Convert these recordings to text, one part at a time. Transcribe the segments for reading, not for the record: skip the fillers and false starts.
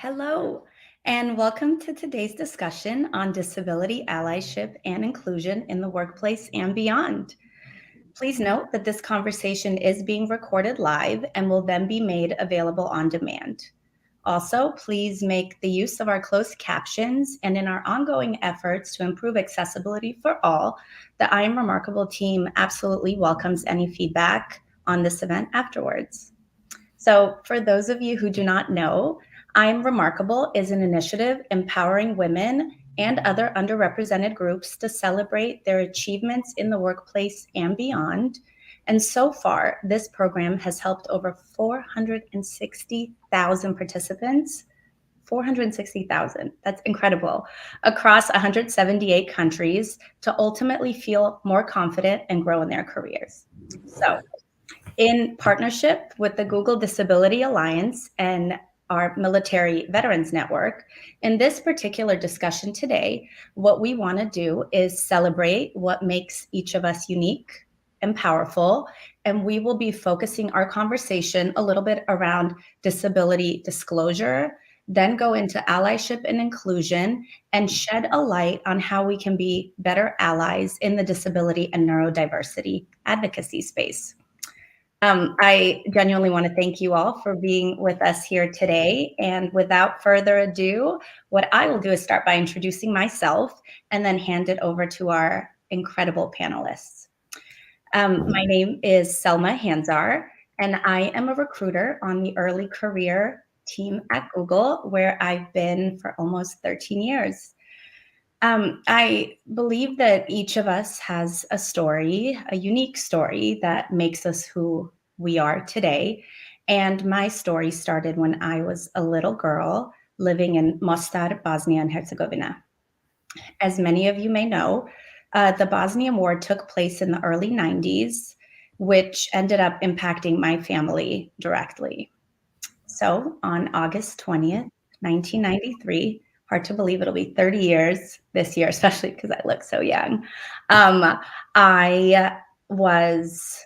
Hello, and welcome to today's discussion on disability allyship and inclusion in the workplace and beyond. Please note that this conversation is being recorded live and will then be made available on demand. Also, please make the use of our closed captions, and in our ongoing efforts to improve accessibility for all, the IAmRemarkable team absolutely welcomes any feedback on this event afterwards. So for those of you who do not know, IAmRemarkable is an initiative empowering women and other underrepresented groups to celebrate their achievements in the workplace and beyond. And so far, this program has helped over 460,000 participants. 460,000, that's incredible, across 178 countries to ultimately feel more confident and grow in their careers. So in partnership with the Google Disability Alliance and our Military Veterans Network, in this particular discussion today, what we want to do is celebrate what makes each of us unique and powerful. And we will be focusing our conversation a little bit around disability disclosure, then go into allyship and inclusion, and shed a light on how we can be better allies in the disability and neurodiversity advocacy space. I genuinely want to thank you all for being with us here today. And without further ado, what I will do is start by introducing myself and then hand it over to our incredible panelists. My name is Selma Hanzar, and I am a recruiter on the early career team at Google, where I've been for almost 13 years. I believe that each of us has a story, a unique story that makes us who we are today. And my story started when I was a little girl living in Mostar, Bosnia and Herzegovina. As many of you may know, the Bosnian War took place in the early 90s, which ended up impacting my family directly. So on August 20th, 1993, hard to believe it'll be 30 years this year, especially because I look so young. I was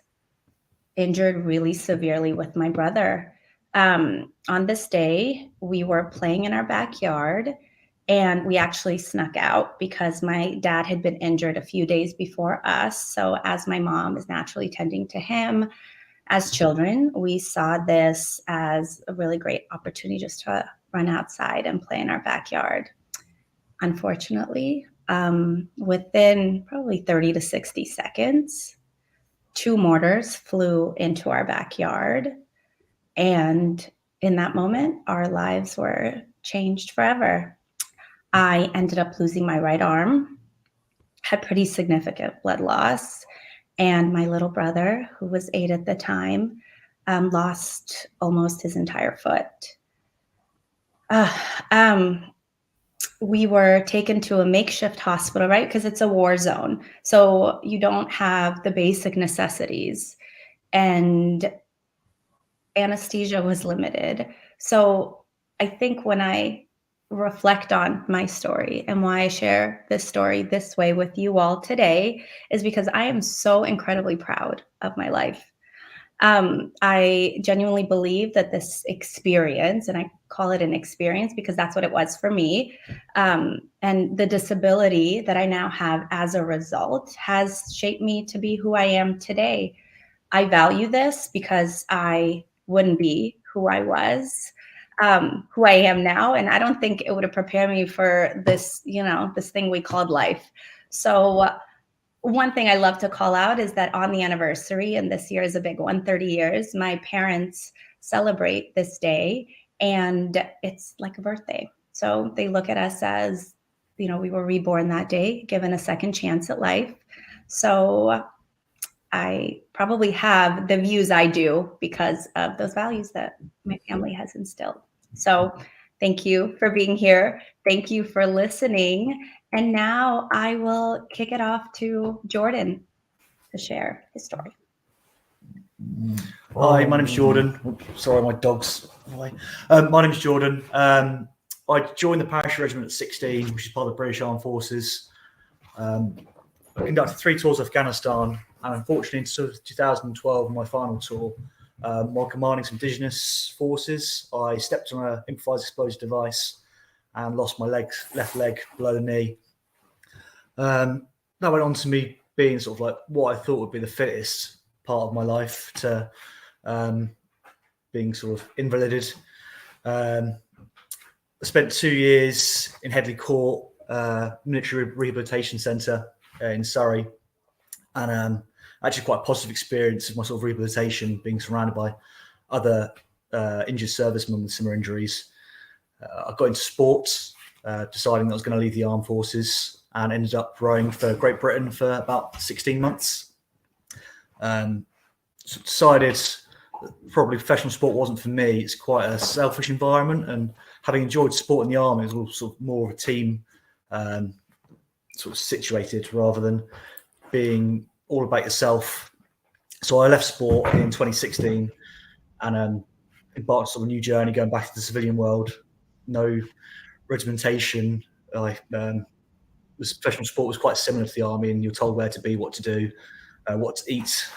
injured really severely with my brother. On this day, we were playing in our backyard, and we actually snuck out because my dad had been injured a few days before us. So as my mom is naturally tending to him, as children, we saw this as a really great opportunity just to run outside and play in our backyard. Unfortunately, within probably 30 to 60 seconds, 2 mortars flew into our backyard. And in that moment, our lives were changed forever. I ended up losing my right arm, had pretty significant blood loss. And my little brother, who was 8 at the time, lost almost his entire foot. We were taken to a makeshift hospital, right? Because it's a war zone. So you don't have the basic necessities. And anesthesia was limited. So I think when I reflect on my story and why I share this story this way with you all today is because I am so incredibly proud of my life. I genuinely believe that this experience, and I call it an experience because that's what it was for me, and the disability that I now have as a result has shaped me to be who I am today. I value this because I wouldn't be who I was, who I am now. And I don't think it would have prepared me for this, this thing we called life. So one thing I love to call out is that on the anniversary, and this year is a big one, 30 years, my parents celebrate this day, and it's like a birthday. So they look at us as, we were reborn that day, given a second chance at life. So I probably have the views I do because of those values that my family has instilled. So thank you for being here. Thank you for listening. And now I will kick it off to Jordan to share his story. Hi, my name's Jordan. Sorry, my dog's away. My name's Jordan. I joined the parachute regiment at 16, which is part of the British Armed Forces. I conducted 3 tours of Afghanistan, and unfortunately in 2012, my final tour, while commanding some indigenous forces. I stepped on an improvised explosive device and lost my left leg below the knee. That went on to me being sort of like what I thought would be the fittest part of my life to being sort of invalided. I spent 2 years in Headley Court, military rehabilitation centre in Surrey, and actually quite a positive experience of my sort of rehabilitation, being surrounded by other injured servicemen with similar injuries. I got into sports, deciding that I was going to leave the armed forces, and ended up rowing for Great Britain for about 16 months. So decided that probably professional sport wasn't for me. It's quite a selfish environment, and having enjoyed sport in the army, it was all sort of more of a team sort of situated rather than being all about yourself. So I left sport in 2016 and embarked on a new journey, going back to the civilian world. No regimentation. Professional sport was quite similar to the army, and you're told where to be, what to do, what to eat.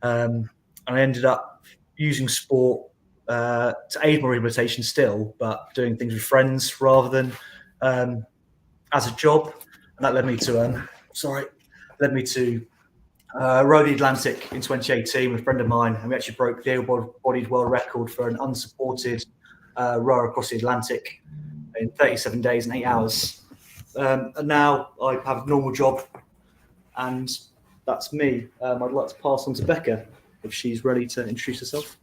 And I ended up using sport to aid my rehabilitation still, but doing things with friends rather than as a job. And that led me to row the Atlantic in 2018 with a friend of mine, and we actually broke the able-bodied world record for an unsupported row across the Atlantic in 37 days and 8 hours. And now I have a normal job, and that's me. I'd like to pass on to Becca if she's ready to introduce herself.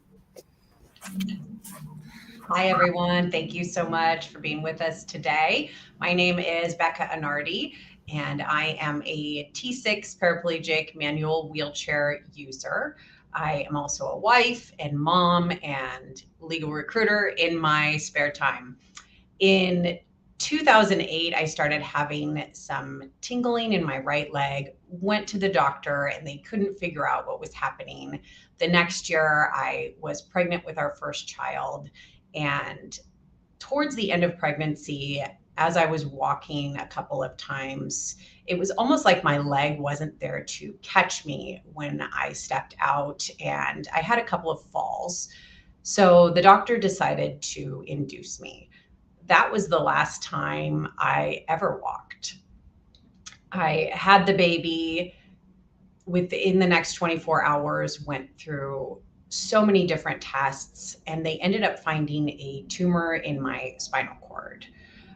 Hi, everyone. Thank you so much for being with us today. My name is Becca Anardi, and I am a T6 paraplegic manual wheelchair user. I am also a wife and mom and legal recruiter in my spare time. In 2008, I started having some tingling in my right leg, went to the doctor, and they couldn't figure out what was happening. The next year, I was pregnant with our first child. And towards the end of pregnancy, as I was walking a couple of times, it was almost like my leg wasn't there to catch me when I stepped out, and I had a couple of falls. So the doctor decided to induce me. That was the last time I ever walked. I had the baby. Within the next 24 hours, went through so many different tests, and they ended up finding a tumor in my spinal cord.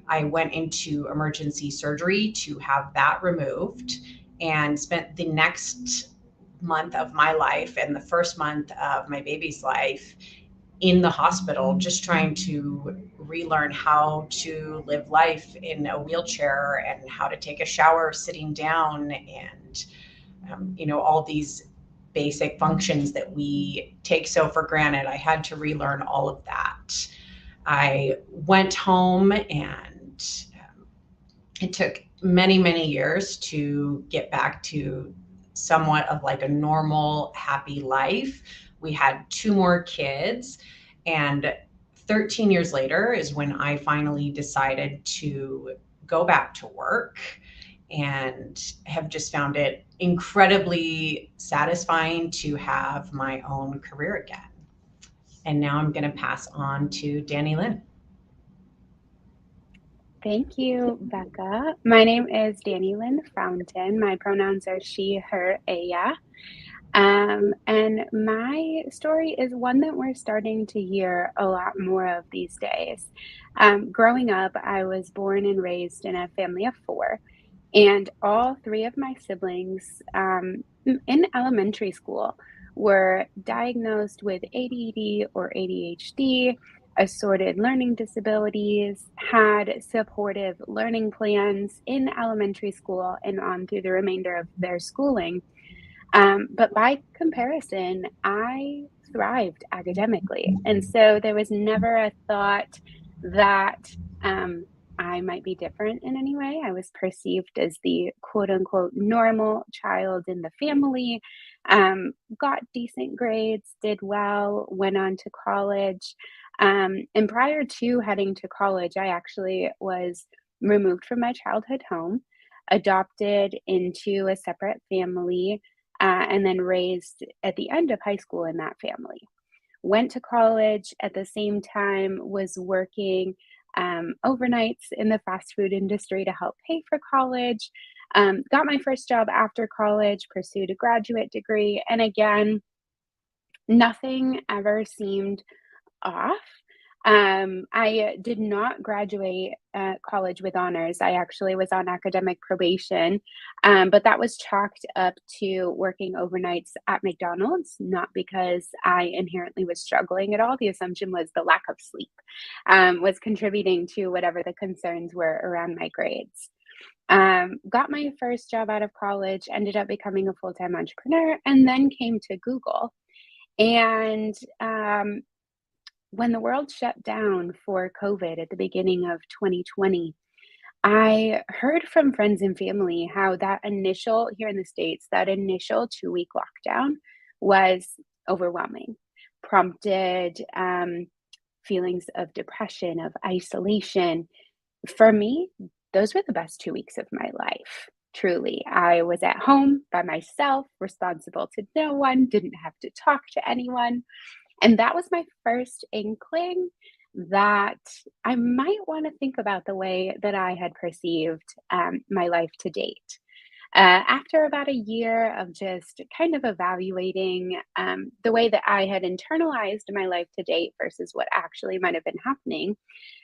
I went into emergency surgery to have that removed and spent the next month of my life and the first month of my baby's life in the hospital, just trying to relearn how to live life in a wheelchair and how to take a shower sitting down, and all these basic functions that we take so for granted. I had to relearn all of that. I went home, and it took many, many years to get back to somewhat of like a normal, happy life. We had 2 more kids, and 13 years later is when I finally decided to go back to work, and have just found it incredibly satisfying to have my own career again. And now I'm going to pass on to Danny Lynn. Thank you, Becca. My name is Danny Lynn Fountain. My pronouns are she, her, ella. And my story is one that we're starting to hear a lot more of these days. Growing up, I was born and raised in a family of 4, and all 3 of my siblings in elementary school were diagnosed with ADD or ADHD, assorted learning disabilities, had supportive learning plans in elementary school and on through the remainder of their schooling. But by comparison, I thrived academically. And so there was never a thought that I might be different in any way. I was perceived as the quote unquote normal child in the family, got decent grades, did well, went on to college. And prior to heading to college, I actually was removed from my childhood home, adopted into a separate family, and then raised at the end of high school in that family. Went to college at the same time, was working overnights in the fast food industry to help pay for college. Got my first job after college, pursued a graduate degree, and again, nothing ever seemed off. I did not graduate college with honors. I actually was on academic probation, but that was chalked up to working overnights at McDonald's, not because I inherently was struggling at all. The assumption was the lack of sleep was contributing to whatever the concerns were around my grades. Got my first job out of college, ended up becoming a full-time entrepreneur, and then came to Google. And when the world shut down for COVID at the beginning of 2020, I heard from friends and family how that initial, here in the States, that initial 2-week lockdown was overwhelming, prompted feelings of depression, of isolation. For me, those were the best 2 weeks of my life. Truly, I was at home by myself, responsible to no one, didn't have to talk to anyone. And that was my first inkling that I might want to think about the way that I had perceived my life to date. After about a year of just kind of evaluating the way that I had internalized my life to date versus what actually might have been happening,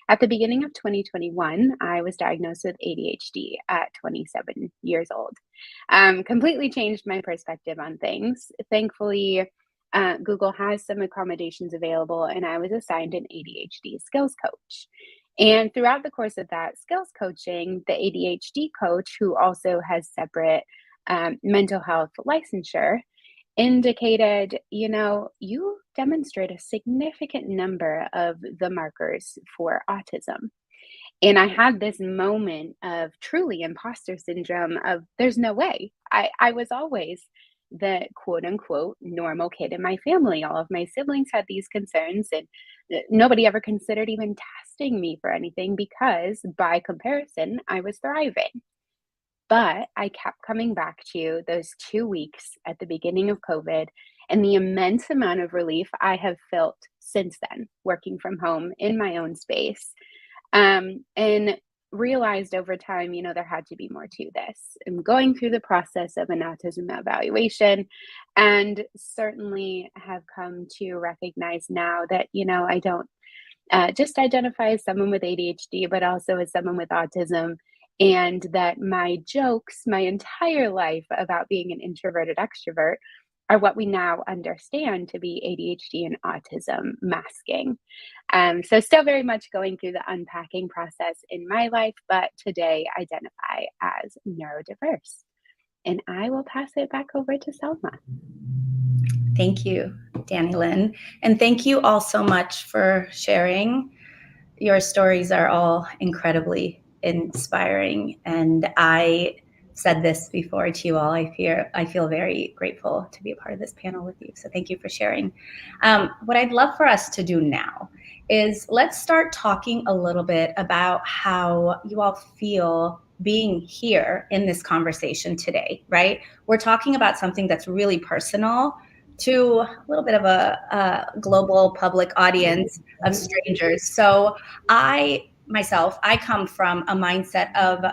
at the beginning of 2021, I was diagnosed with ADHD at 27 years old. Completely changed my perspective on things. Thankfully, Google has some accommodations available, and I was assigned an ADHD skills coach. And throughout the course of that skills coaching, the ADHD coach, who also has separate mental health licensure, indicated, you demonstrate a significant number of the markers for autism. And I had this moment of truly imposter syndrome of there's no way. I was always the quote unquote normal kid in my family. All of my siblings had these concerns, and nobody ever considered even testing me for anything because by comparison, I was thriving. But I kept coming back to those 2 weeks at the beginning of COVID and the immense amount of relief I have felt since then, working from home in my own space. And realized over time, there had to be more to this. I'm going through the process of an autism evaluation and certainly have come to recognize now that, I don't just identify as someone with ADHD, but also as someone with autism. And that my jokes my entire life about being an introverted extrovert are what we now understand to be ADHD and autism masking. So still very much going through the unpacking process in my life, but today identify as neurodiverse. And I will pass it back over to Selma. Thank you, Lynn. And thank you all so much for sharing. Your stories are all incredibly inspiring. And I said this before to you all. I feel very grateful to be a part of this panel with you. So thank you for sharing. What I'd love for us to do now is let's start talking a little bit about how you all feel being here in this conversation today, right? We're talking about something that's really personal to a little bit of a global public audience of strangers. So I come from a mindset of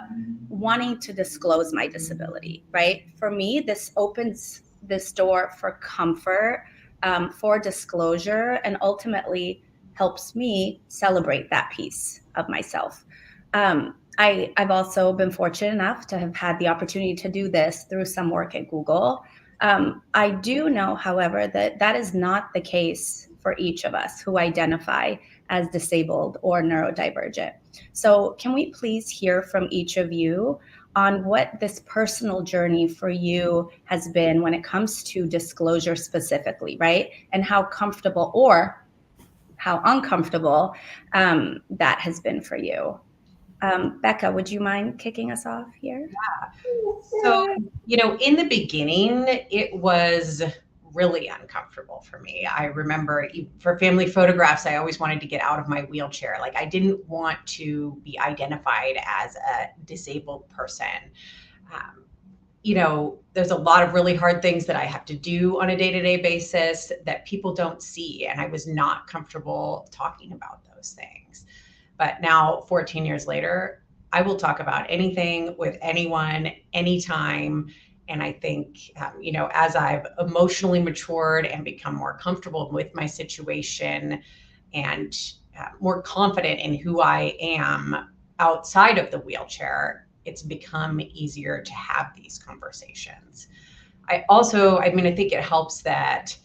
wanting to disclose my disability, right? For me, this opens this door for comfort, for disclosure, and ultimately helps me celebrate that piece of myself. I've also been fortunate enough to have had the opportunity to do this through some work at Google. I do know, however, that is not the case for each of us who identify as disabled or neurodivergent. So can we please hear from each of you on what this personal journey for you has been when it comes to disclosure specifically, right? And how comfortable or how uncomfortable that has been for you. Becca, would you mind kicking us off here? Yeah. So, in the beginning, it was really uncomfortable for me. I remember for family photographs, I always wanted to get out of my wheelchair. Like, I didn't want to be identified as a disabled person. there's a lot of really hard things that I have to do on a day-to-day basis that people don't see. And I was not comfortable talking about those things. But now, 14 years later, I will talk about anything with anyone, anytime. And I think, as I've emotionally matured and become more comfortable with my situation and more confident in who I am outside of the wheelchair, it's become easier to have these conversations. I think it helps that,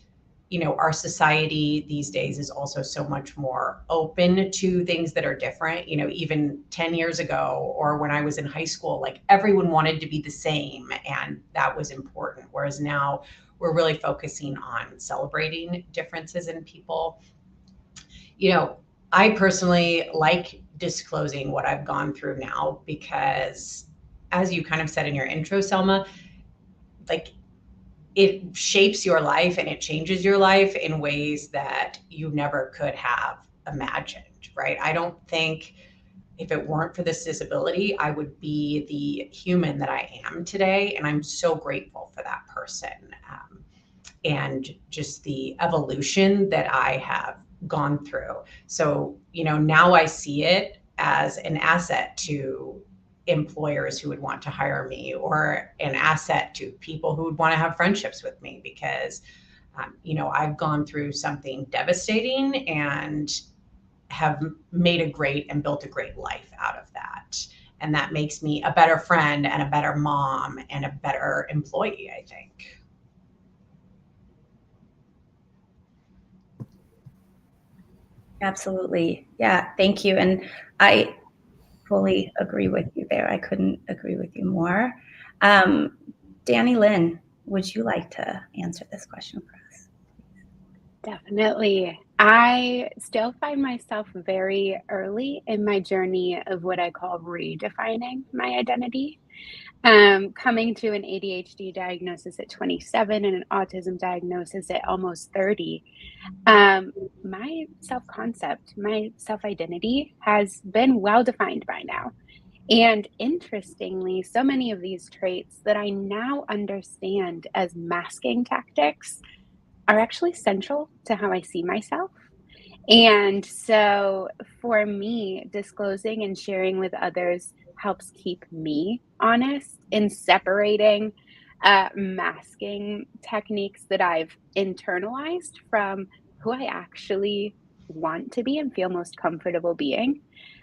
our society these days is also so much more open to things that are different. Even 10 years ago, or when I was in high school, like everyone wanted to be the same, and that was important. Whereas now we're really focusing on celebrating differences in people. I personally like disclosing what I've gone through now because, as you kind of said in your intro, Selma, like it shapes your life and it changes your life in ways that you never could have imagined, right? I don't think if it weren't for this disability, I would be the human that I am today. And I'm so grateful for that person. And just the evolution that I have gone through. So, now I see it as an asset to employers who would want to hire me, or an asset to people who would want to have friendships with me, because, I've gone through something devastating and have made a great and built a great life out of that. And that makes me a better friend and a better mom and a better employee, I think. Absolutely. Yeah. Thank you. And I fully agree with you there. I couldn't agree with you more. Danny Lynn, would you like to answer this question for us? Definitely. I still find myself very early in my journey of what I call redefining my identity. Coming to an ADHD diagnosis at 27 and an autism diagnosis at almost 30, my self-concept, my self-identity has been well-defined by now. And interestingly, so many of these traits that I now understand as masking tactics are actually central to how I see myself. And so for me, disclosing and sharing with others helps keep me honest in separating masking techniques that I've internalized from who I actually want to be and feel most comfortable being.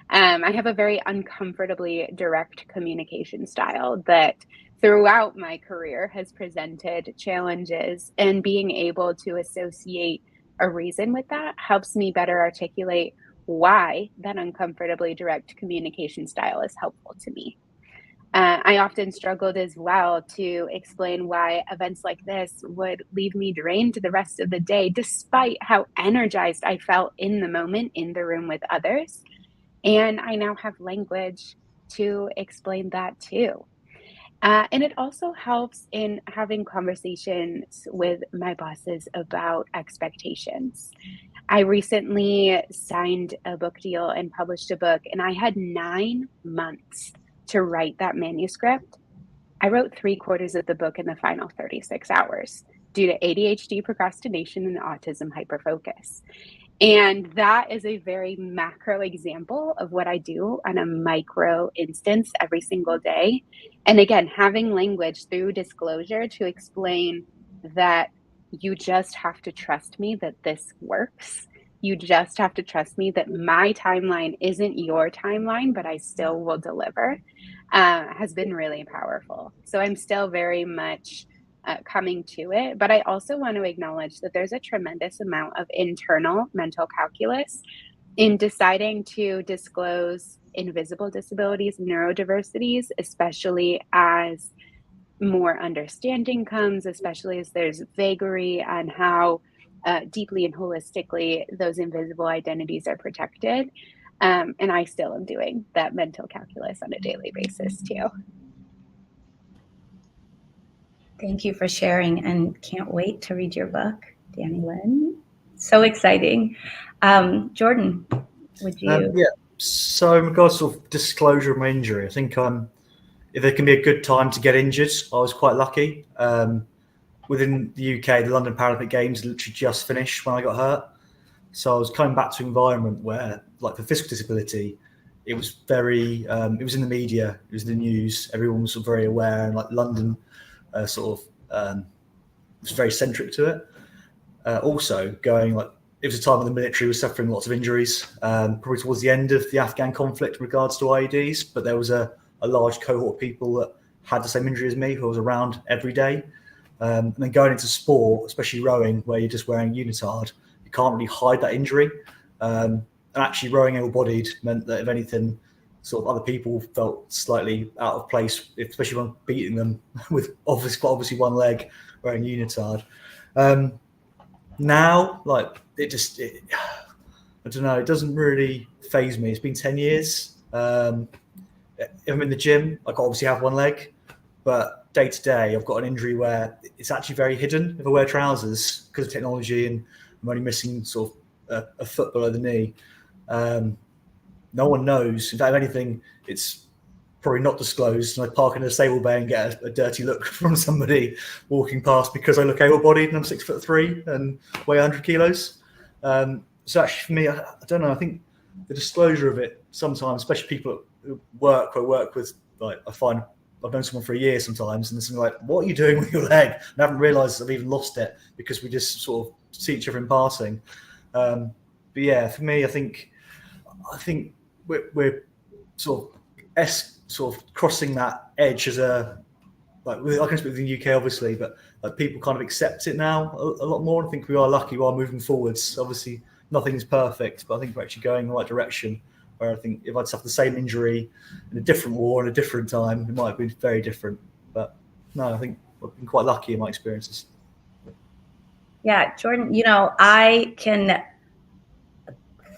I have a very uncomfortably direct communication style that throughout my career has presented challenges, and being able to associate a reason with that helps me better articulate why that uncomfortably direct communication style is helpful to me. I often struggled as well to explain why events like this would leave me drained the rest of the day, despite how energized I felt in the moment in the room with others. And I now have language to explain that too. And it also helps in having conversations with my bosses about expectations. I recently signed a book deal and published a book, and I had 9 months to write that manuscript. I wrote 3/4 of the book in the final 36 hours due to ADHD, procrastination, and autism hyperfocus. And that is a very macro example of what I do on a micro instance every single day. And again, having language through disclosure to explain that you just have to trust me that this works. You just have to trust me that my timeline isn't your timeline, but I still will deliver, has been really powerful. So I'm still very much coming to it. But I also want to acknowledge that there's a tremendous amount of internal mental calculus in deciding to disclose invisible disabilities, neurodiversities, especially as more understanding comes, especially as there's vagary on how deeply and holistically those invisible identities are protected. And I still am doing that mental calculus on a daily basis too. Thank you for sharing, and can't wait to read your book, Danny Lynn. So exciting. Jordan, would you? Yeah. So in regards to disclosure of my injury, I think if there can be a good time to get injured, I was quite lucky. Within the UK, the London Paralympic Games literally just finished when I got hurt. So I was coming back to an environment where, like for physical disability, it was very, it was in the media, it was in the news, everyone was sort of very aware, and like London was very centric to it. Also going like, it was a time when the military was suffering lots of injuries, probably towards the end of the Afghan conflict in regards to IEDs, but there was a large cohort of people that had the same injury as me who was around every day. And then going into sport, especially rowing, where you're just wearing unitard, you can't really hide that injury. And actually rowing able-bodied meant that if anything, sort of other people felt slightly out of place, especially when beating them with obviously one leg wearing unitard. Now, like I don't know, it doesn't really faze me. It's been 10 years. If I'm in the gym, I can obviously have one leg, but day to day, I've got an injury where it's actually very hidden if I wear trousers because of technology, and I'm only missing sort of a foot below the knee. No one knows. In fact, if anything, it's probably not disclosed, and I park in a stable bay and get a dirty look from somebody walking past because I look able-bodied and I'm 6'3" and weigh 100 kilos. So actually for me, I don't know, I think the disclosure of it sometimes, especially people who I work with, like I find I've known someone for a year sometimes, and they're something like, what are you doing with your leg? And I haven't realised I've even lost it because we just sort of see each other in passing. But yeah, for me, I think we're sort of crossing that edge as a, like I can speak in the UK obviously, but like people kind of accept it now a lot more. I think we are lucky, we are moving forwards. Obviously nothing's perfect, but I think we're actually going in the right direction, where I think if I'd suffered the same injury in a different war in a different time, it might have been very different. But no, I think I've been quite lucky in my experiences. Yeah, Jordan, I can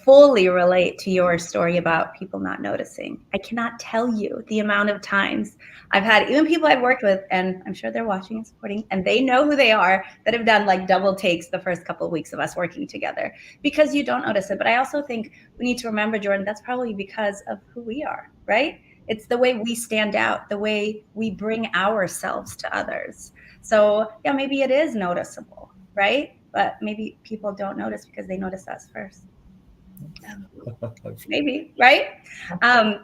fully relate to your story about people not noticing. I cannot tell you the amount of times I've had, even people I've worked with, and I'm sure they're watching and supporting, and they know who they are, that have done like double takes the first couple of weeks of us working together because you don't notice it. But I also think we need to remember, Jordan, that's probably because of who we are, right? It's the way we stand out, the way we bring ourselves to others. So yeah, maybe it is noticeable, right? But maybe people don't notice because they notice us first. Maybe, right?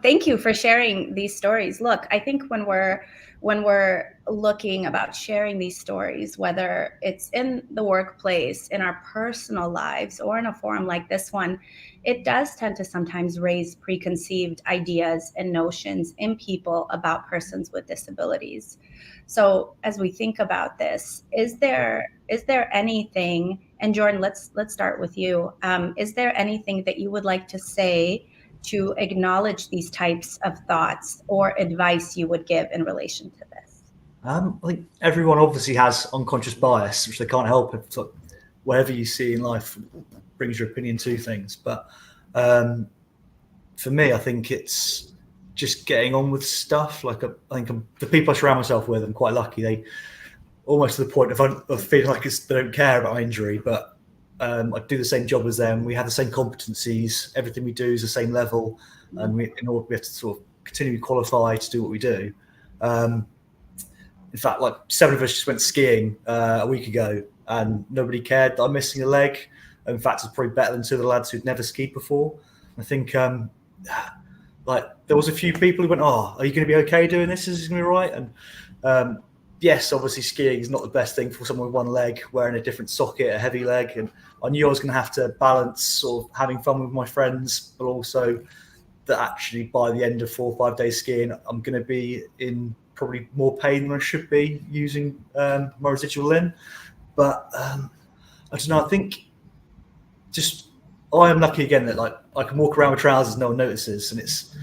Thank you for sharing these stories. Look, I think when we're looking about sharing these stories, whether it's in the workplace, in our personal lives, or in a forum like this one, it does tend to sometimes raise preconceived ideas and notions in people about persons with disabilities. So as we think about this, is there anything, and Jordan, let's start with you. Is there anything that you would like to say to acknowledge these types of thoughts or advice you would give in relation to this? I think everyone obviously has unconscious bias, which they can't help if it's like whatever you see in life brings your opinion to things. But for me, I think it's just getting on with stuff. Like I think the people I surround myself with, I'm quite lucky. They almost to the point of feeling like they don't care about my injury, but I do the same job as them. We have the same competencies. Everything we do is the same level, and we have to sort of continue to qualify to do what we do. In fact, like 7 of us just went skiing a week ago, and nobody cared that I'm missing a leg. In fact, it's probably better than 2 of the lads who'd never skied before. I think like there was a few people who went, "Oh, are you going to be okay doing this? Is this going to be right?" And yes, obviously skiing is not the best thing for someone with one leg, wearing a different socket, a heavy leg. And I knew I was going to have to balance sort of having fun with my friends, but also that actually by the end of 4 or 5 days skiing, I'm going to be in probably more pain than I should be using my residual Lynn. But I don't know, I think just I am lucky again that like I can walk around with trousers, no one notices. And it's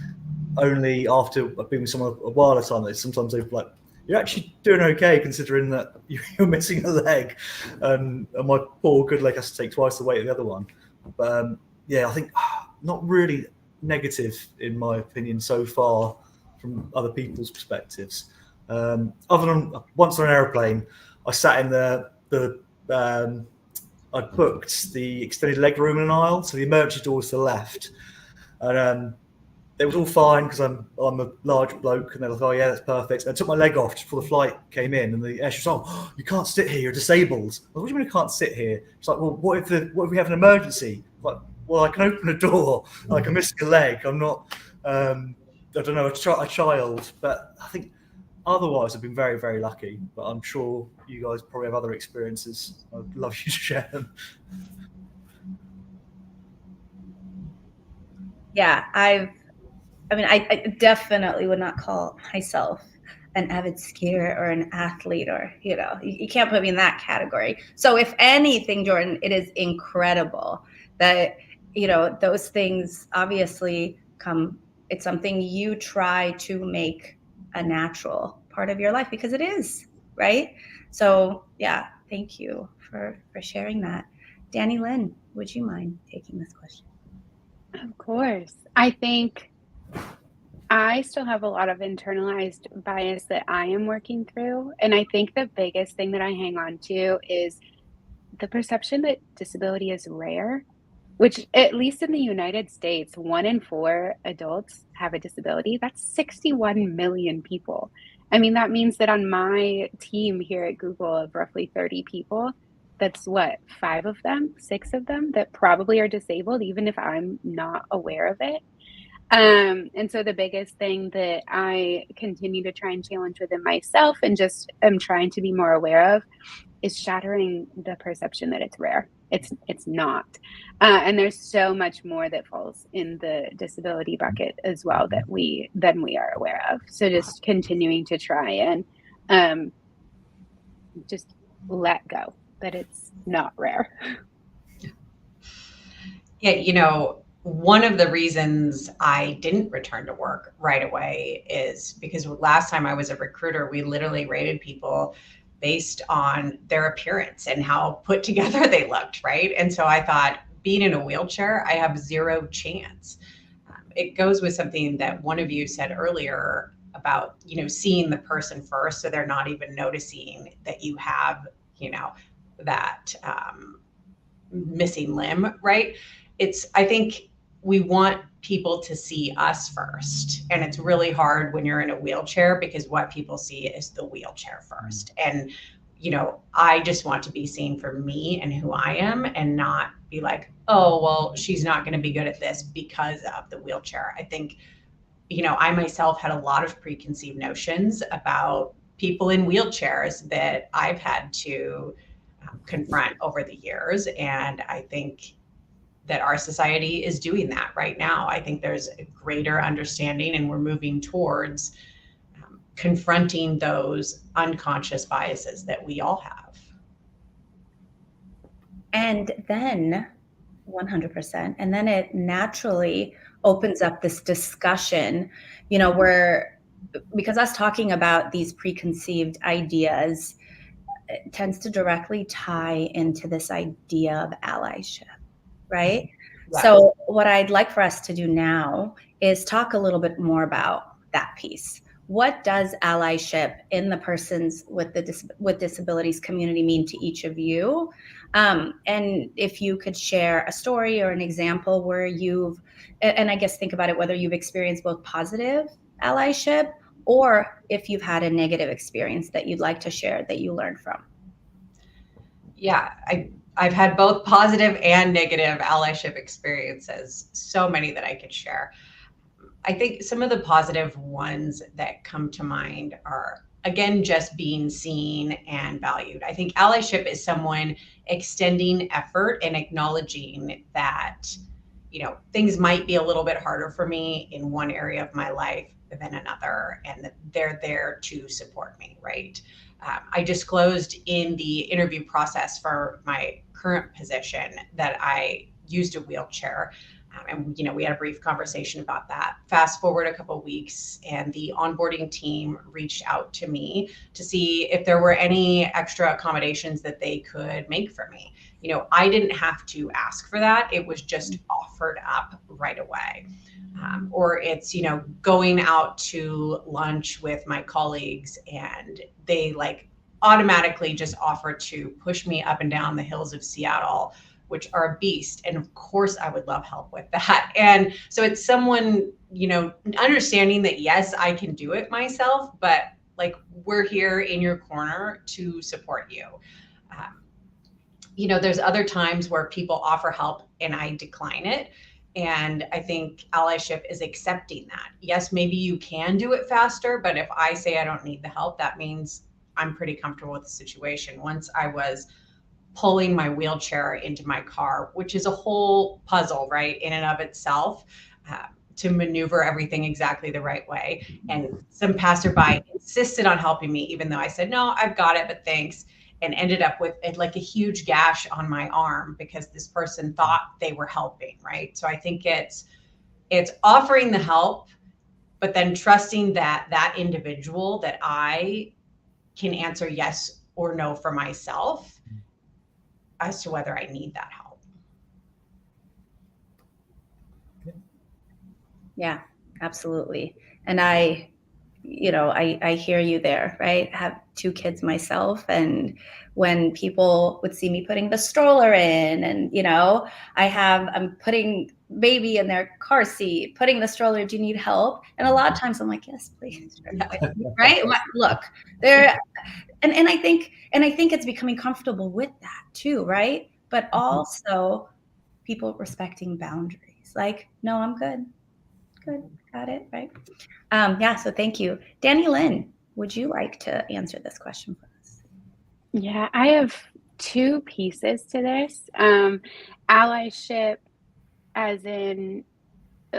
only after I've been with someone a while at a time that sometimes they're like, you're actually doing okay considering that you're missing a leg, and my poor good leg has to take twice the weight of the other one. But yeah, I think not really negative in my opinion so far from other people's perspectives. Other than once on an aeroplane, I sat in I booked the extended leg room in an aisle, so the emergency door was to the left, and it was all fine because I'm a large bloke, and they're like, oh yeah, that's perfect. And I took my leg off just before the flight came in, and the air was like, oh, you can't sit here, you're disabled. I was like, what do you mean I can't sit here? It's like, well, what if we have an emergency? Like, well, I can open a door. I can miss a leg. I'm not, I don't know, a child. But I think otherwise I've been very, very lucky. But I'm sure you guys probably have other experiences. I'd love you to share them. Yeah, I definitely would not call myself an avid skier or an athlete, or, you can't put me in that category. So if anything, Jordan, it is incredible that, those things obviously it's something you try to make a natural part of your life, because it is, right? So yeah, thank you for sharing that. Danny Lynn, would you mind taking this question? Of course. I think I still have a lot of internalized bias that I am working through. And I think the biggest thing that I hang on to is the perception that disability is rare, which, at least in the United States, 1 in 4 adults have a disability. That's 61 million people. I mean, that means that on my team here at Google of roughly 30 people, that's what, 5 of them, 6 of them that probably are disabled, even if I'm not aware of it. And so the biggest thing that I continue to try and challenge within myself, and just am trying to be more aware of, is shattering the perception that it's rare. It's not. And there's so much more that falls in the disability bucket as well than we are aware of. So just continuing to try and just let go that it's not rare. Yeah, one of the reasons I didn't return to work right away is because last time I was a recruiter, we literally rated people based on their appearance and how put together they looked, right? And so I thought, being in a wheelchair, I have zero chance. It goes with something that one of you said earlier about, seeing the person first, so they're not even noticing that you have, that missing limb, right? I think we want people to see us first. And it's really hard when you're in a wheelchair, because what people see is the wheelchair first. And, I just want to be seen for me and who I am, and not be like, oh, well, she's not going to be good at this because of the wheelchair. I think, I myself had a lot of preconceived notions about people in wheelchairs that I've had to confront over the years. And I think that our society is doing that right now. I think there's a greater understanding, and we're moving towards confronting those unconscious biases that we all have. And then 100%. And then it naturally opens up this discussion, where, because us talking about these preconceived ideas, it tends to directly tie into this idea of allyship, right? Right. So what I'd like for us to do now is talk a little bit more about that piece. What does allyship in the persons with disabilities community mean to each of you? And if you could share a story or an example where and I guess think about it, whether you've experienced both positive allyship, or if you've had a negative experience that you'd like to share that you learned from. Yeah, I've had both positive and negative allyship experiences, so many that I could share. I think some of the positive ones that come to mind are, again, just being seen and valued. I think allyship is someone extending effort and acknowledging that, things might be a little bit harder for me in one area of my life than another, and that they're there to support me, right? I disclosed in the interview process for my current position that I used a wheelchair. And, we had a brief conversation about that. Fast forward a couple of weeks, and the onboarding team reached out to me to see if there were any extra accommodations that they could make for me. I didn't have to ask for that. It was just offered up right away. Or it's, going out to lunch with my colleagues, and they automatically just offer to push me up and down the hills of Seattle, which are a beast. And of course I would love help with that. And so it's someone understanding that, yes, I can do it myself, but like, we're here in your corner to support you. There's other times where people offer help and I decline it. And I think allyship is accepting that. Yes, maybe you can do it faster, but if I say I don't need the help, that means I'm pretty comfortable with the situation. Once I was pulling my wheelchair into my car, which is a whole puzzle, right, in and of itself, to maneuver everything exactly the right way. And some passerby insisted on helping me, even though I said, no, I've got it, but thanks. And ended up with like a huge gash on my arm because this person thought they were helping, right? So I think it's offering the help, but then trusting that individual, that I can answer yes or no for myself as to whether I need that help. Yeah, absolutely. And I hear you there, right? I have 2 kids myself. And when people would see me putting the stroller in and, I'm putting baby in their car seat, putting the stroller, do you need help? And a lot of times I'm like, yes, please. Right? Look, there, and I think it's becoming comfortable with that too, right? But also people respecting boundaries. Like, no, I'm good. Good. Got it. Right. So thank you. Lynn, would you like to answer this question for us? Yeah, I have 2 pieces to this. Allyship, as in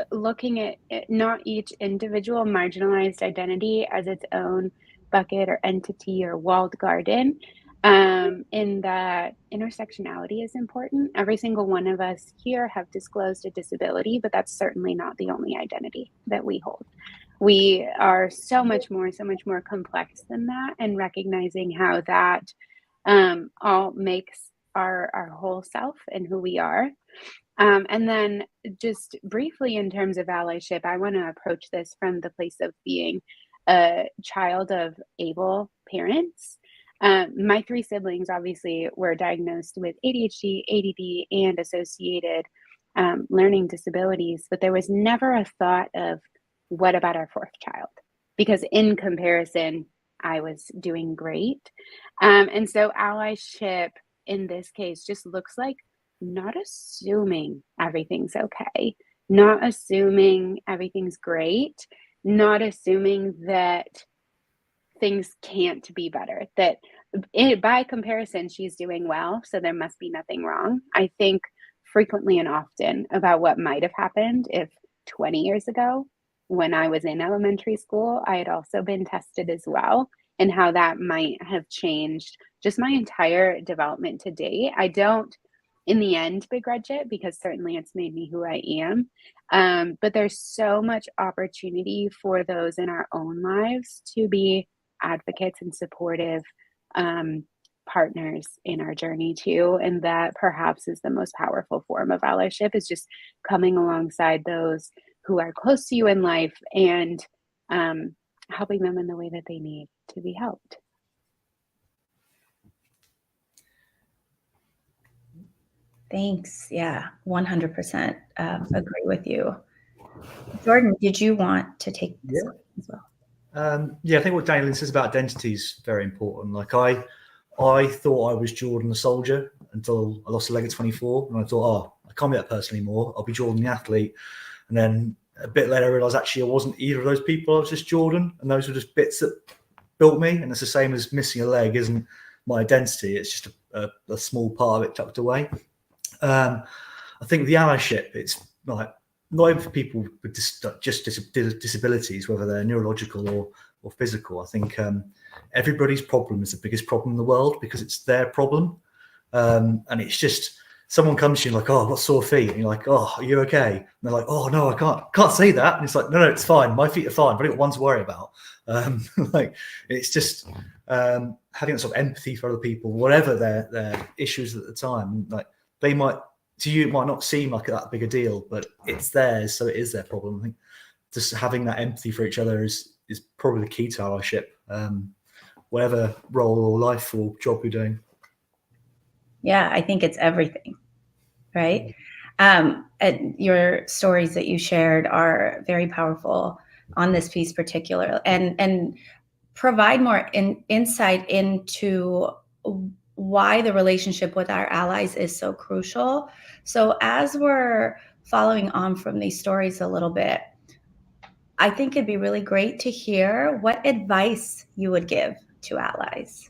looking at not each individual marginalized identity as its own bucket or entity or walled garden. In that intersectionality is important. Every single one of us here have disclosed a disability, but that's certainly not the only identity that we hold. We are so much more complex than that, and recognizing how that all makes our whole self and who we are. And then just briefly in terms of allyship, I want to approach this from the place of being a child of able parents. My 3 siblings obviously were diagnosed with ADHD, ADD, and associated learning disabilities, but there was never a thought of what about our 4th child? Because in comparison, I was doing great. And so allyship in this case just looks like not assuming everything's okay, not assuming everything's great, not assuming that things can't be better, that by comparison, she's doing well, so there must be nothing wrong. I think frequently and often about what might have happened if 20 years ago, when I was in elementary school, I had also been tested as well, and how that might have changed just my entire development to date. I don't, in the end, begrudge it, because certainly it's made me who I am. But there's so much opportunity for those in our own lives to be advocates and supportive partners in our journey too. And that perhaps is the most powerful form of allyship, is just coming alongside those who are close to you in life and helping them in the way that they need to be helped. Thanks. Yeah, 100% agree with you. Jordan, did you want to take this as well? I think what Lynn says about identity is very important. Like I thought I was Jordan the soldier until I lost a leg at 24, and I thought, I can't be that person anymore. I'll be Jordan the athlete. And then a bit later I realized actually I wasn't either of those people. I was just Jordan, and those were just bits that built me. And it's the same as missing a leg isn't my identity. It's just a small part of it tucked away. I think the allyship, it's like not even for people with just disabilities, whether they're neurological or physical. I think everybody's problem is the biggest problem in the world because it's their problem. And it's just, someone comes to you like, I've got sore feet. And you're like, are you okay? And they're like, no, I can't say that. And it's like, no, it's fine. My feet are fine. I've only got one to worry about. Like, it's just having that sort of empathy for other people, whatever their issues at the time. Like, they might, to you, it might not seem like that big a deal, but it's theirs, so it is their problem. I think just having that empathy for each other is probably the key to allyship, whatever role or life or job you're doing. Yeah, I think it's everything, right? And your stories that you shared are very powerful on this piece particular, and provide more insight into why the relationship with our allies is so crucial. So as we're following on from these stories a little bit, I think it'd be really great to hear what advice you would give to allies,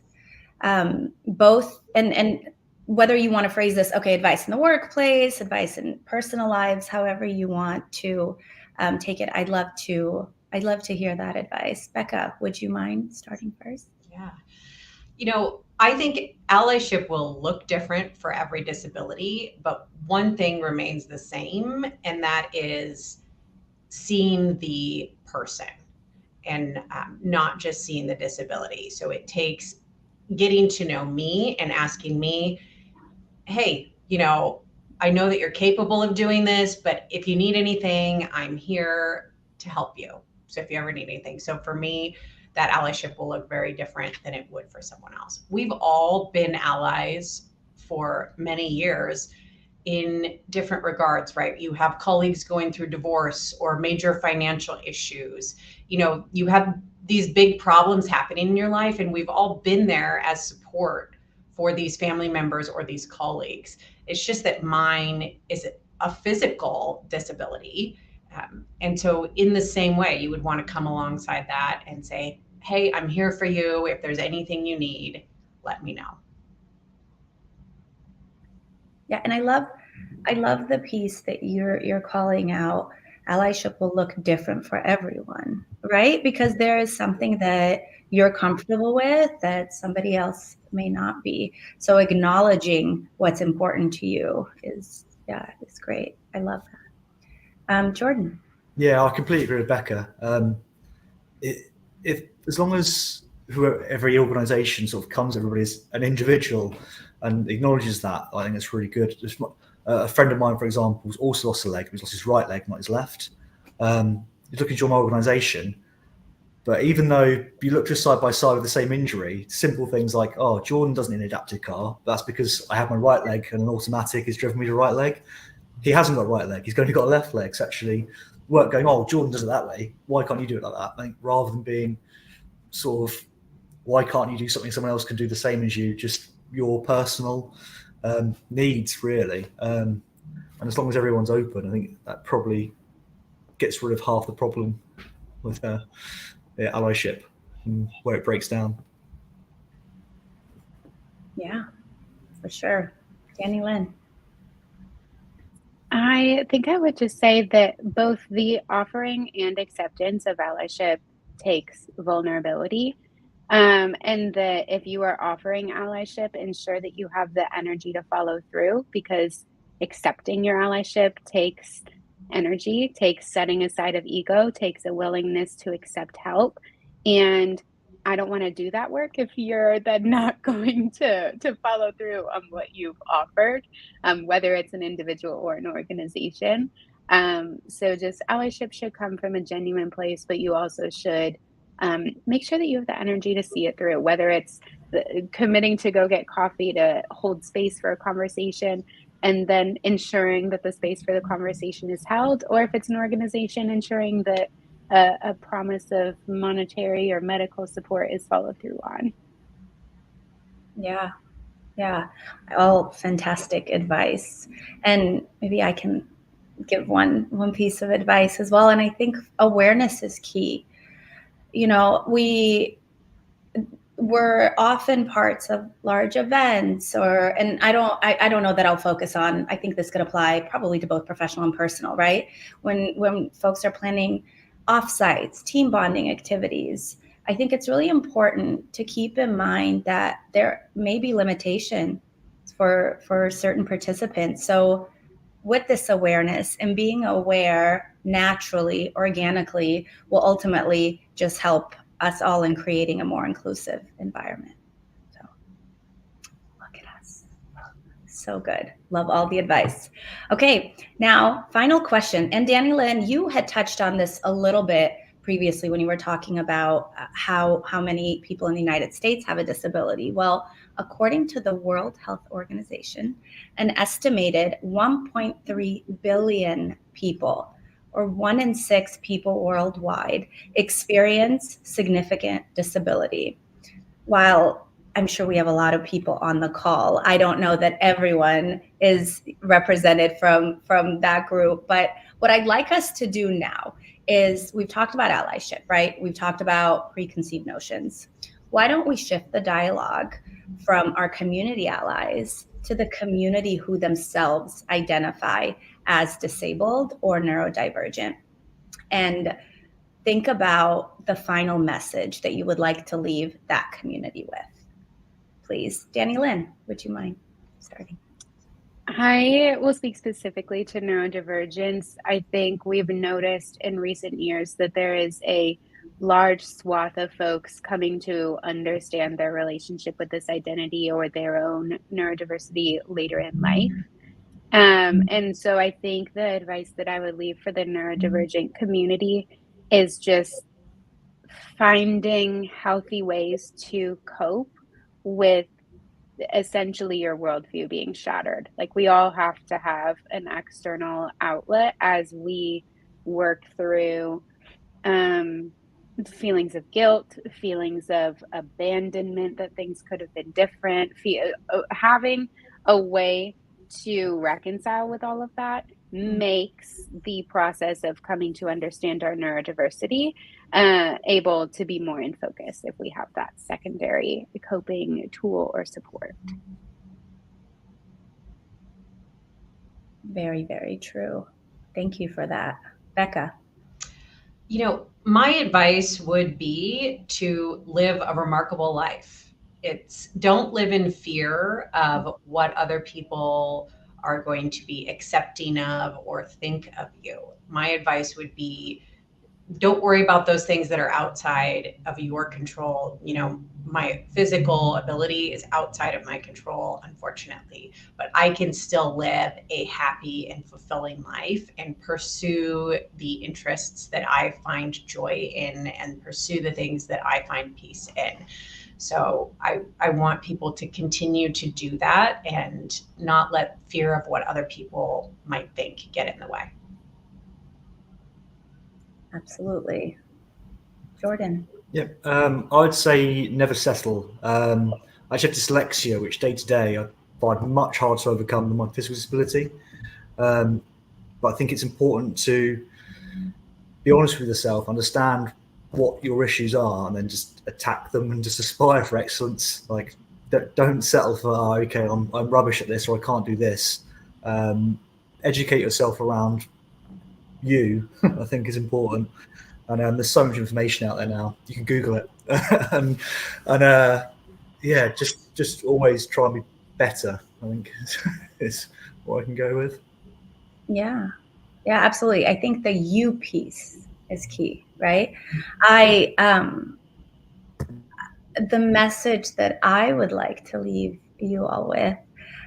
both and whether you want to phrase this, okay, advice in the workplace, advice in personal lives, however you want to take it. I'd love to hear that advice. Becca, would you mind starting first? Yeah. I think allyship will look different for every disability, but one thing remains the same, and that is seeing the person and not just seeing the disability. So it takes getting to know me and asking me, hey, I know that you're capable of doing this, but if you need anything, I'm here to help you. So if you ever need anything. So for me, that allyship will look very different than it would for someone else. We've all been allies for many years in different regards, right? You have colleagues going through divorce or major financial issues. You have these big problems happening in your life, and we've all been there as support for these family members or these colleagues. It's just that mine is a physical disability. And so in the same way, you would want to come alongside that and say, hey, I'm here for you. If there's anything you need, let me know. Yeah, and I love the piece that you're calling out. Allyship will look different for everyone, right? Because there is something that you're comfortable with that somebody else may not be. So acknowledging what's important to you is great. I love that. Jordan. Yeah, I completely agree with Becca. If as long as every organisation sort of comes, everybody is an individual and acknowledges that, I think it's really good. A friend of mine, for example, who's also lost a leg. He's lost his right leg, not his left. He's looking to join my organisation, but even though you look just side by side with the same injury, simple things like, oh, Jordan doesn't need an adapted car. That's because I have my right leg and an automatic has driven me to right leg. He hasn't got a right leg. He's only got a left leg. It's actually work going, oh, Jordan does it that way. Why can't you do it like that? I think rather than being sort of, why can't you do something someone else can do the same as you? Just your personal needs, really. And as long as everyone's open, I think that probably gets rid of half the problem with allyship and where it breaks down. Yeah, for sure. Lynn. I think I would just say that both the offering and acceptance of allyship takes vulnerability. And that if you are offering allyship, ensure that you have the energy to follow through, because accepting your allyship takes energy, takes setting aside of ego, takes a willingness to accept help. And I don't want to do that work if you're then not going to follow through on what you've offered, whether it's an individual or an organization. So just allyship should come from a genuine place, but you also should make sure that you have the energy to see it through, whether it's committing to go get coffee to hold space for a conversation and then ensuring that the space for the conversation is held, or if it's an organization, ensuring that a promise of monetary or medical support is followed through on. Yeah, all fantastic advice. And maybe I can give one piece of advice as well. And I think awareness is key. We're often parts of large events, and I don't know that I'll focus on, I think this could apply probably to both professional and personal, right? When folks are planning offsites, team bonding activities, I think it's really important to keep in mind that there may be limitations for certain participants. So with this awareness and being aware naturally, organically, will ultimately just help us all in creating a more inclusive environment. So look at us. So good. Love all the advice. Okay, now final question. And Lynn, you had touched on this a little bit previously when you were talking about how many people in the United States have a disability. Well, according to the World Health Organization, an estimated 1.3 billion people, or 1 in 6 people worldwide, experience significant disability. While I'm sure we have a lot of people on the call, I don't know that everyone is represented from that group. But what I'd like us to do now is, we've talked about allyship, right? We've talked about preconceived notions. Why don't we shift the dialogue from our community allies to the community who themselves identify as disabled or neurodivergent, and think about the final message that you would like to leave that community with. Please, Lynn, would you mind starting? I will speak specifically to neurodivergence. I think we've noticed in recent years that there is a large swath of folks coming to understand their relationship with this identity or their own neurodiversity later in life. And so I think the advice that I would leave for the neurodivergent community is just finding healthy ways to cope with essentially your worldview being shattered. Like, we all have to have an external outlet as we work through feelings of guilt, feelings of abandonment, that things could have been different, having a way to reconcile with all of that makes the process of coming to understand our neurodiversity able to be more in focus if we have that secondary coping tool or support. Very, very true. Thank you for that. Becca? My advice would be to live a remarkable life. Don't live in fear of what other people are going to be accepting of or think of you. My advice would be, don't worry about those things that are outside of your control. My physical ability is outside of my control, unfortunately, but I can still live a happy and fulfilling life and pursue the interests that I find joy in and pursue the things that I find peace in. So I want people to continue to do that and not let fear of what other people might think get in the way. Absolutely. Jordan? Yeah, I would say never settle. I actually have dyslexia, which day to day I find much harder to overcome than my physical disability. But I think it's important to be honest with yourself, understand what your issues are, and then just attack them and just aspire for excellence. Like, don't settle for, okay, I'm rubbish at this, or I can't do this. Educate yourself around you, I think, is important. And there's so much information out there now. You can Google it, and yeah, just always try and be better, I think is what I can go with. Yeah, absolutely. I think the you piece is key, right? The message that I would like to leave you all with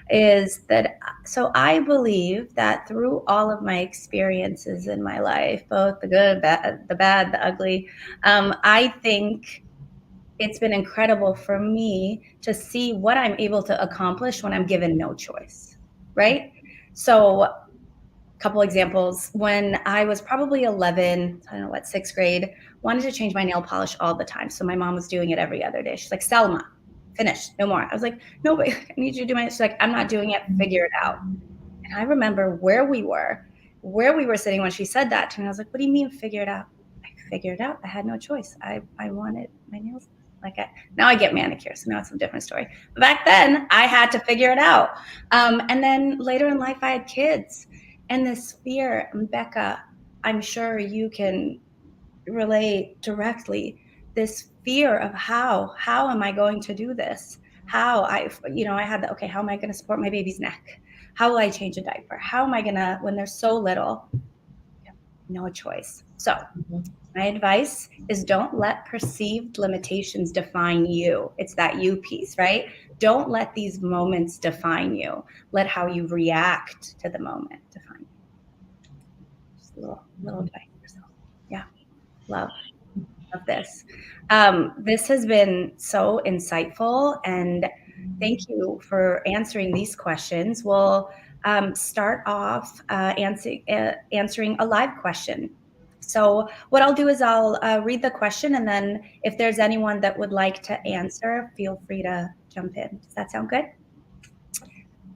is that, so I believe that through all of my experiences in my life, both the good, the bad, the ugly, I think it's been incredible for me to see what I'm able to accomplish when I'm given no choice, right? So a couple examples. When I was probably 11, I don't know what, 6th grade, wanted to change my nail polish all the time. So my mom was doing it every other day. She's like, Selma, finished, no more. I was like, no, but I need you to do my, she's like, I'm not doing it, figure it out. And I remember where we were sitting when she said that to me. I was like, what do you mean figure it out? I figured it out. I had no choice. I wanted my nails. Now I get manicures, so now it's a different story. But back then, I had to figure it out. And then later in life, I had kids. And this fear, Becca, I'm sure you can relate directly, this fear of how am I going to do this? I had the, okay, how am I going to support my baby's neck? How will I change a diaper? How am I going to, when they're so little? No choice. So my advice is, don't let perceived limitations define you. It's that you piece, right? Don't let these moments define you. Let how you react to the moment define you. Just a little advice for yourself. Yeah. Love this. This has been so insightful, and Thank you for answering these questions. We'll start off answering a live question. So what I'll do is I'll read the question, and then if there's anyone that would like to answer, feel free to jump in. Does that sound good?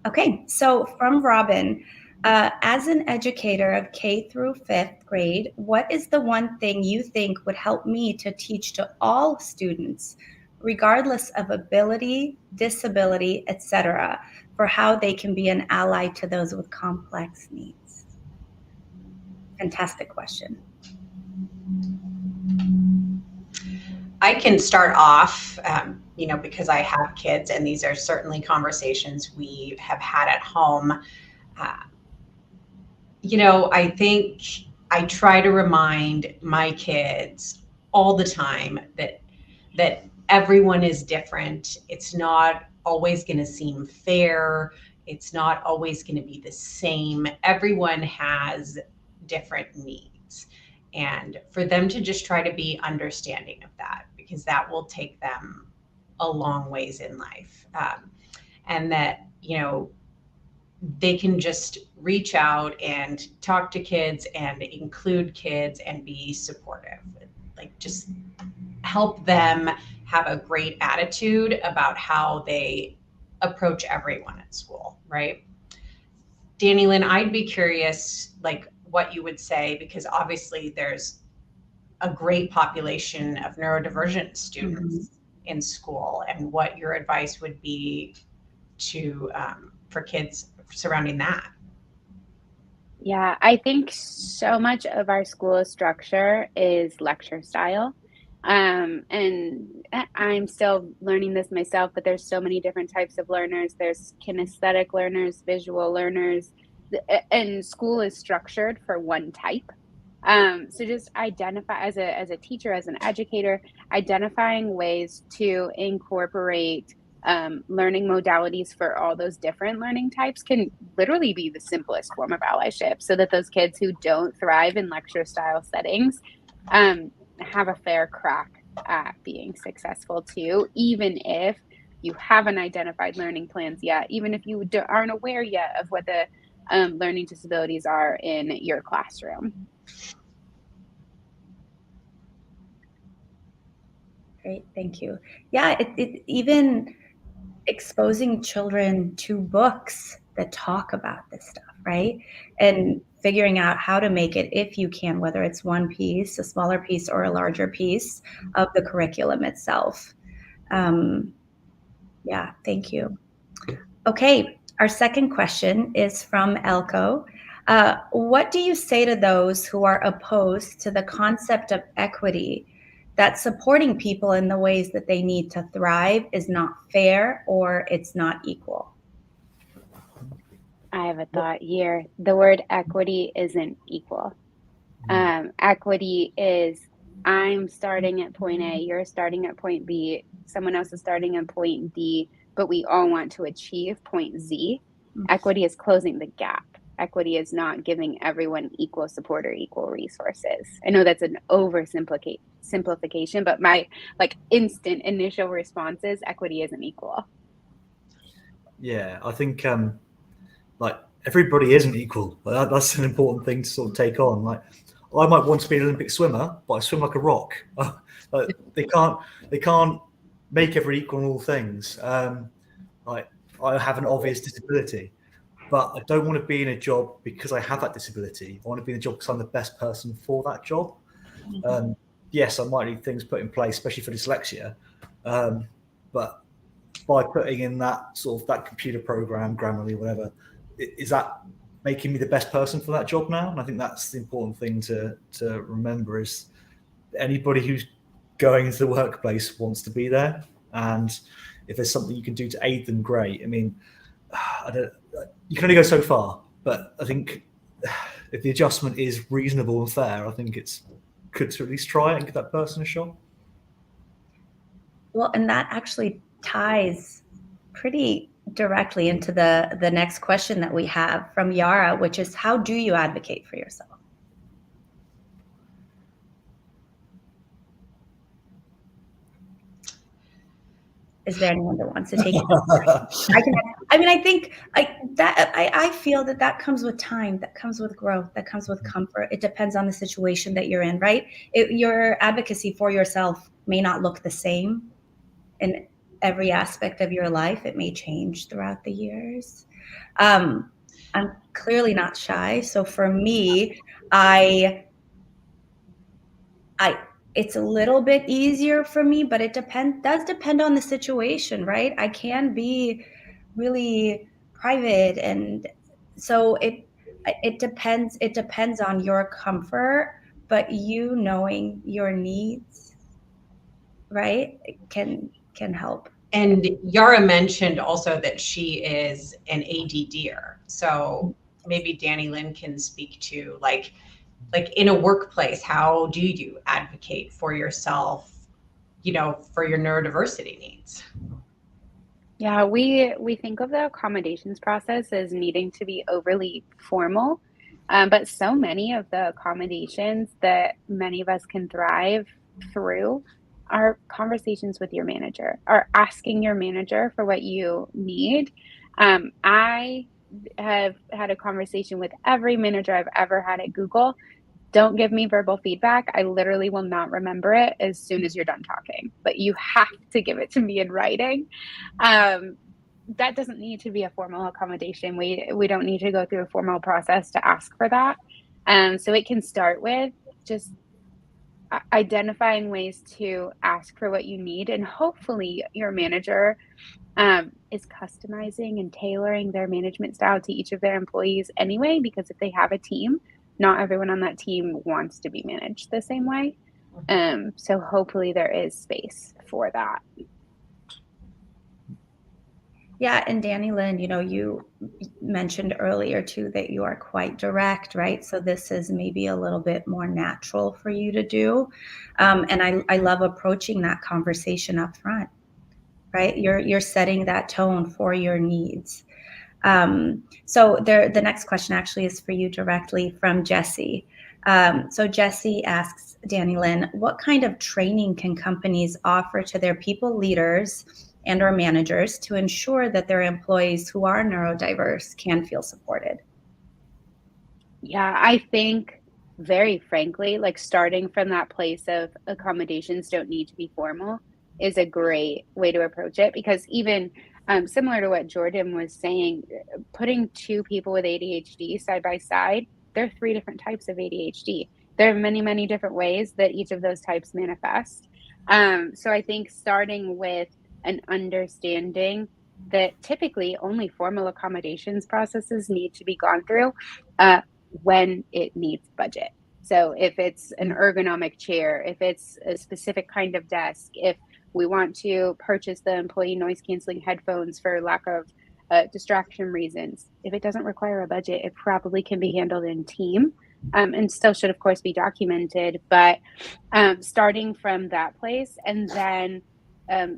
Okay, so from Robin, as an educator of K through 5th grade, what is the one thing you think would help me to teach to all students, regardless of ability, disability, etc., for how they can be an ally to those with complex needs? Fantastic question. I can start off, because I have kids, and these are certainly conversations we have had at home. I think I try to remind my kids all the time that everyone is different. It's not always going to seem fair. It's not always going to be the same. Everyone has different needs. And for them to just try to be understanding of that, because that will take them a long ways in life. And that, they can just reach out and talk to kids and include kids and be supportive. Like, just help them have a great attitude about how they approach everyone at school, right? Danny Lynn, I'd be curious, what you would say, because obviously there's a great population of neurodivergent students in school, and what your advice would be to for kids surrounding that. Yeah, I think so much of our school structure is lecture style. And I'm still learning this myself, but there's so many different types of learners. There's kinesthetic learners, visual learners, and school is structured for one type. So just identify as a teacher, as an educator, identifying ways to incorporate learning modalities for all those different learning types can literally be the simplest form of allyship, so that those kids who don't thrive in lecture style settings have a fair crack at being successful too, even if you haven't identified learning plans yet, even if you aren't aware yet of what the learning disabilities are in your classroom. Great, thank you. Yeah, it even exposing children to books that talk about this stuff, right? And figuring out how to make it, if you can, whether it's one piece, a smaller piece, or a larger piece of the curriculum itself. Yeah, thank you. Okay, our second question is from Elko. What do you say to those who are opposed to the concept of equity, that supporting people in the ways that they need to thrive is not fair or it's not equal? I have a thought here. The word equity isn't equal. Equity is, I'm starting at point A, you're starting at point B, someone else is starting at point D, but we all want to achieve point Z. Equity is closing the gap. Equity is not giving everyone equal support or equal resources. I know that's an oversimplification, but my instant initial response is equity isn't equal. Yeah, I think everybody isn't equal. That's an important thing to sort of take on. I might want to be an Olympic swimmer, but I swim like a rock. They can't make everyone equal in all things. I have an obvious disability, but I don't want to be in a job because I have that disability. I want to be in a job because I'm the best person for that job. Yes, I might need things put in place, especially for dyslexia. But by putting in that computer program, Grammarly, whatever, is that making me the best person for that job now? And I think that's the important thing to remember, is anybody who's going into the workplace wants to be there. And if there's something you can do to aid them, great. I mean, you can only go so far, but I think if the adjustment is reasonable and fair, I think it's good to at least try it and give that person a shot. Well, and that actually ties pretty directly into the next question that we have from Yara, which is, how do you advocate for yourself? Is there anyone that wants to take it? I feel that comes with time, that comes with growth, that comes with comfort. It depends on the situation that you're in, right? Your advocacy for yourself may not look the same in every aspect of your life. It may change throughout the years. I'm clearly not shy. So for me, it's a little bit easier for me, but it does depend on the situation, right? I can be really private, and so it depends on your comfort, but you knowing your needs, right, can help. And Yara mentioned also that she is an ADDer. So maybe Danny Lynn can speak to like in a workplace, how do you advocate for yourself, for your neurodiversity needs? Yeah, we think of the accommodations process as needing to be overly formal, but so many of the accommodations that many of us can thrive through are conversations with your manager, are asking your manager for what you need. I have had a conversation with every manager I've ever had at Google. Don't give me verbal feedback. I literally will not remember it as soon as you're done talking, but you have to give it to me in writing. Um, that doesn't need to be a formal accommodation. We don't need to go through a formal process to ask for that. So it can start with just identifying ways to ask for what you need, and hopefully your manager is customizing and tailoring their management style to each of their employees anyway, because if they have a team, not everyone on that team wants to be managed the same way. So hopefully there is space for that. Yeah, and Danny Lynn, you mentioned earlier too that you are quite direct, right? So this is maybe a little bit more natural for you to do. And I love approaching that conversation up front, right? You're setting that tone for your needs. So the next question actually is for you directly from Jesse. So Jesse asks Danny Lynn, what kind of training can companies offer to their people leaders and or managers to ensure that their employees who are neurodiverse can feel supported? Yeah, I think very frankly, like starting from that place of accommodations don't need to be formal is a great way to approach it, because even similar to what Jordan was saying, putting two people with ADHD side by side, there are three different types of ADHD. There are many, many different ways that each of those types manifest. So I think starting with an understanding that typically only formal accommodations processes need to be gone through when it needs budget. So if it's an ergonomic chair, if it's a specific kind of desk, if we want to purchase the employee noise canceling headphones for lack of distraction reasons, if it doesn't require a budget, it probably can be handled in team, and still should of course be documented. But starting from that place, and then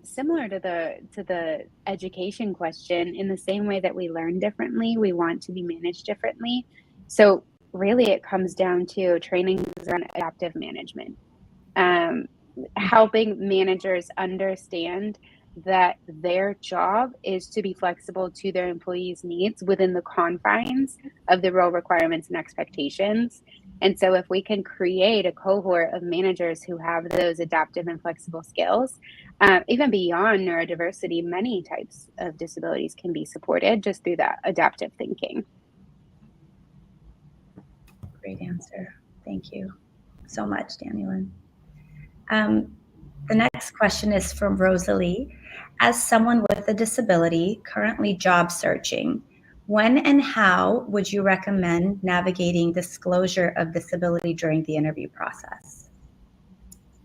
similar to the education question, in the same way that we learn differently, we want to be managed differently. So really it comes down to training around adaptive management, helping managers understand that their job is to be flexible to their employees' needs within the confines of the role requirements and expectations. And so if we can create a cohort of managers who have those adaptive and flexible skills, even beyond neurodiversity, many types of disabilities can be supported just through that adaptive thinking. Great answer. Thank you so much, Danny Lynn. The next question is from Rosalie. As someone with a disability currently job searching, when and how would you recommend navigating disclosure of disability during the interview process?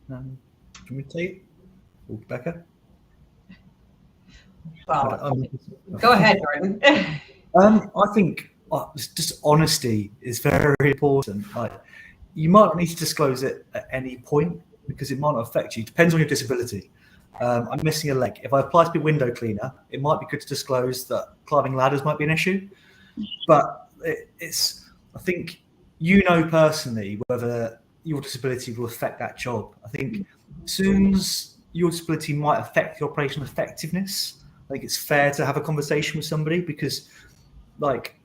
Can we take Becca? Well, go ahead, Jordan. I think just honesty is very important. Like, you might not need to disclose it at any point because it might not affect you. It depends on your disability. I'm missing a leg. If I apply to be window cleaner, it might be good to disclose that climbing ladders might be an issue. But I think personally whether your disability will affect that job. I think as soon as your disability might affect your operational effectiveness. Like, it's fair to have a conversation with somebody, because like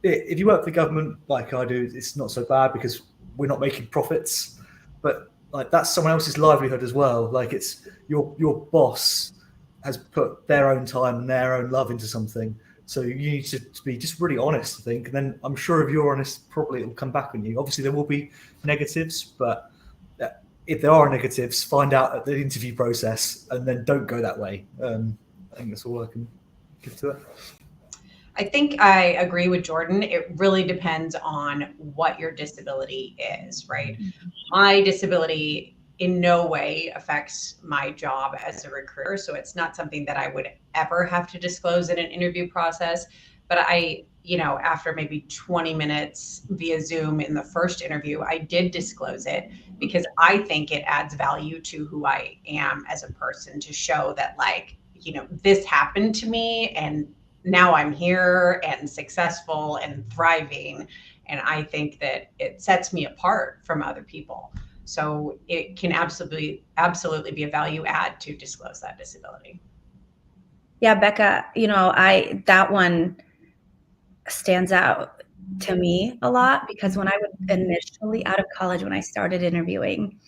if you work for the government like I do, it's not so bad because we're not making profits, but like that's someone else's livelihood as well. Like, it's your boss has put their own time and their own love into something. So you need to be just really honest, I think. And then I'm sure if you're honest, probably it will come back on you. Obviously, there will be negatives, but if there are negatives, find out at the interview process and then don't go that way. I think that's all I can give to it. I think I agree with Jordan. It really depends on what your disability is, right? My disability in no way affects my job as a recruiter. So it's not something that I would ever have to disclose in an interview process. But after maybe 20 minutes via Zoom in the first interview, I did disclose it because I think it adds value to who I am as a person, to show that, like, this happened to me and now I'm here and successful and thriving. And I think that it sets me apart from other people. So it can absolutely be a value add to disclose that disability. Yeah, Becca, that one stands out to me a lot, because when I was initially out of college, when I started interviewing,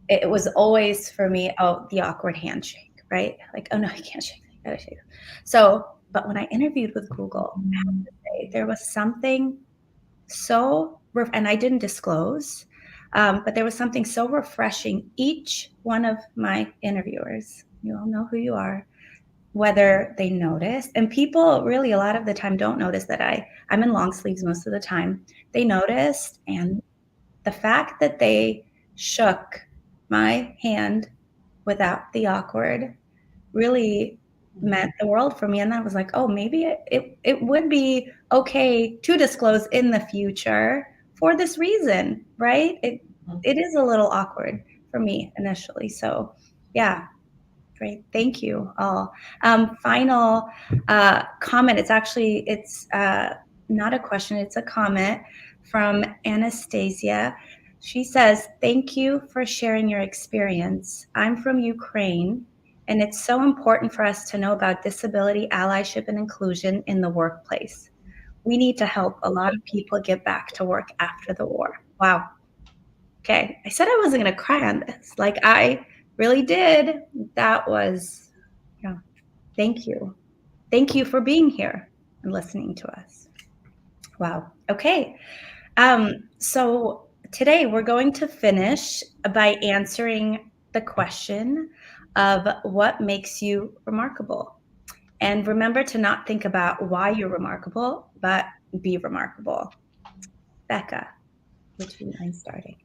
it was always for me, the awkward handshake, right? Like, oh no, I can't shake. I gotta shake. So, but when I interviewed with Google, I have to say, there was something and I didn't disclose, but there was something so refreshing. Each one of my interviewers, you all know who you are, whether they notice, and people really a lot of the time don't notice that I'm in long sleeves most of the time. They noticed, and the fact that they shook my hand without the awkward really meant the world for me. And I was like, oh, maybe it would be okay to disclose in the future for this reason, right? It is a little awkward for me initially. So yeah, great. Thank you all. Final comment. It's not a question. It's a comment from Anastasia. She says, thank you for sharing your experience. I'm from Ukraine, and it's so important for us to know about disability, allyship, and inclusion in the workplace. We need to help a lot of people get back to work after the war. Wow. Okay. I said I wasn't going to cry on this. Like, I really did. That was, thank you. Thank you for being here and listening to us. Wow. Okay. So today we're going to finish by answering the question of what makes you remarkable. And remember to not think about why you're remarkable, but be remarkable. Becca, would you mind starting?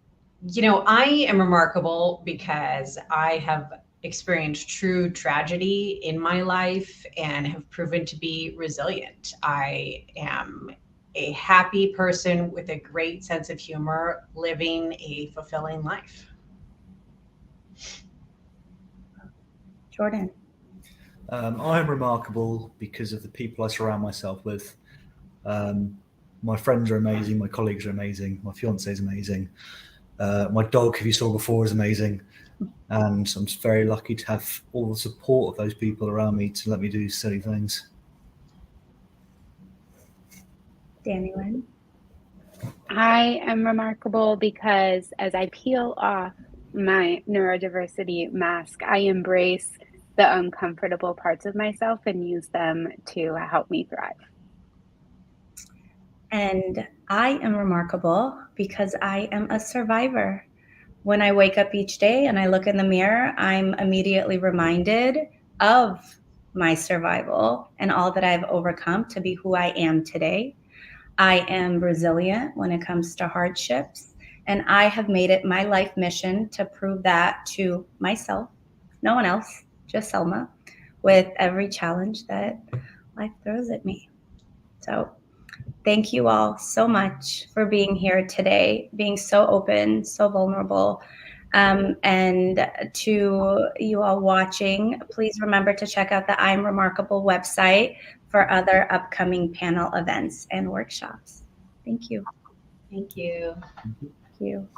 I am remarkable because I have experienced true tragedy in my life and have proven to be resilient. I am a happy person with a great sense of humor, living a fulfilling life. Jordan. I am remarkable because of the people I surround myself with. My friends are amazing. My colleagues are amazing. My fiance is amazing. My dog, who you saw before, is amazing. And I'm just very lucky to have all the support of those people around me to let me do silly things. Lynn. I am remarkable because as I peel off my neurodiversity mask, I embrace the uncomfortable parts of myself and use them to help me thrive. And I am remarkable because I am a survivor. When I wake up each day and I look in the mirror, I'm immediately reminded of my survival and all that I've overcome to be who I am today. I am resilient when it comes to hardships, and I have made it my life mission to prove that to myself, no one else, just Selma, with every challenge that life throws at me. So thank you all so much for being here today, being so open, so vulnerable. And to you all watching, please remember to check out the IAmRemarkable website for other upcoming panel events and workshops. Thank you. Thank you. Thank you.